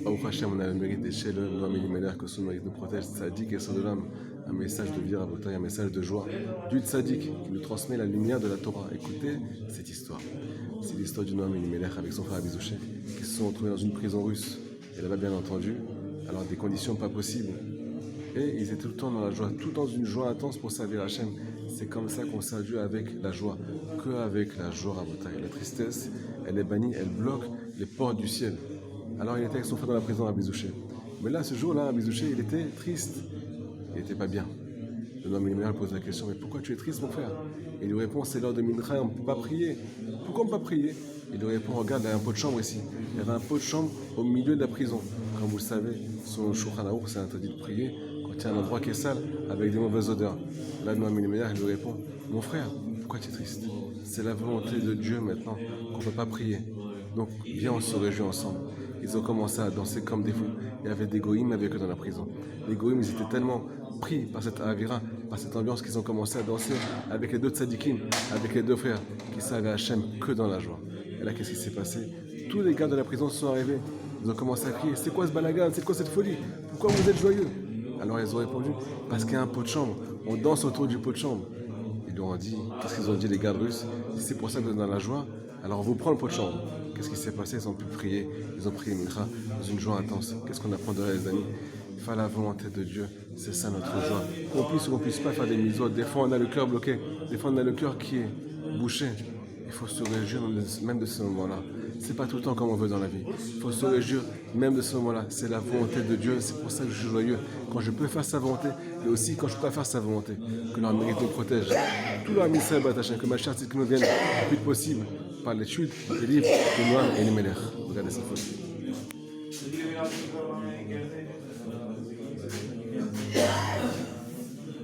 Baruch Hashem, on a le mérite des Shelom, l'homme Elimelech, que son mérite nous protège, Tzadik et Sodolam, un message de vie à Rabotai, un message de joie, du Tzadik qui nous transmet la lumière de la Torah. Écoutez cette histoire. C'est l'histoire du homme Elimelech avec son frère Abizouché, qui se sont retrouvés dans une prison russe. Et là-bas, bien entendu, alors des conditions pas possibles. Et ils étaient tout le temps dans la joie, tout dans une joie intense pour servir Hachem. C'est comme ça qu'on sert Dieu avec la joie, que avec la joie Rabotai. La tristesse, elle est bannie, elle bloque les portes du ciel. Alors il était avec son frère dans la prison à Bizouché. Mais là, ce jour-là, à Bizouché, il était triste. Il n'était pas bien. Le homme Elimelech pose la question, mais pourquoi tu es triste, mon frère? Et il lui répond, c'est l'heure de Mincha, on ne peut pas prier. Pourquoi on ne peut pas prier? Il lui répond, regarde, il y a un pot de chambre ici. Il y avait un pot de chambre au milieu de la prison. Comme vous le savez, sur le Shulchan Aruch, c'est interdit de prier quand il y a un endroit qui est sale, avec des mauvaises odeurs. Là, le homme Elimelech lui répond, mon frère, pourquoi tu es triste? C'est la volonté de Dieu maintenant qu'on ne peut pas prier. Donc, viens, on se réjouit ensemble. Ils ont commencé à danser comme des fous. Il y avait des goïms avec eux dans la prison. Les goïms, ils étaient tellement pris par cette avira, par cette ambiance, qu'ils ont commencé à danser avec les deux tzadikim, avec les deux frères, qui servaient Hachem que dans la joie. Et là, qu'est-ce qui s'est passé? Tous les gars de la prison sont arrivés. Ils ont commencé à crier, c'est quoi ce balagan? C'est quoi cette folie? Pourquoi vous êtes joyeux? Alors ils ont répondu, parce qu'il y a un pot de chambre. On danse autour du pot de chambre. Ils leur ont dit, qu'est-ce qu'ils ont dit les gardes russes? Si c'est pour ça que vous êtes dans la joie, alors on vous prend le pot de chambre. Qu'est-ce qui s'est passé? Ils ont pu prier, ils ont prié Mincha dans une joie intense. Qu'est-ce qu'on apprend de là, les amis? Faire la volonté de Dieu, c'est ça notre joie. Qu'on puisse ou qu'on puisse pas faire des mises. Des fois on a le cœur bloqué, des fois on a le cœur qui est bouché. Il faut se réjouir même de ce moment-là. C'est pas tout le temps comme on veut dans la vie. Il faut se réjouir même de ce moment-là. C'est la volonté de Dieu. C'est pour ça que je suis joyeux. Quand je peux faire sa volonté, et aussi quand je ne peux pas faire sa volonté. Que leur mérite nous protège. Tout leur message, que ma charte, c'est que nous vienne le plus possible par l'étude des livres de Noam et Elimelech. Regardez cette photo.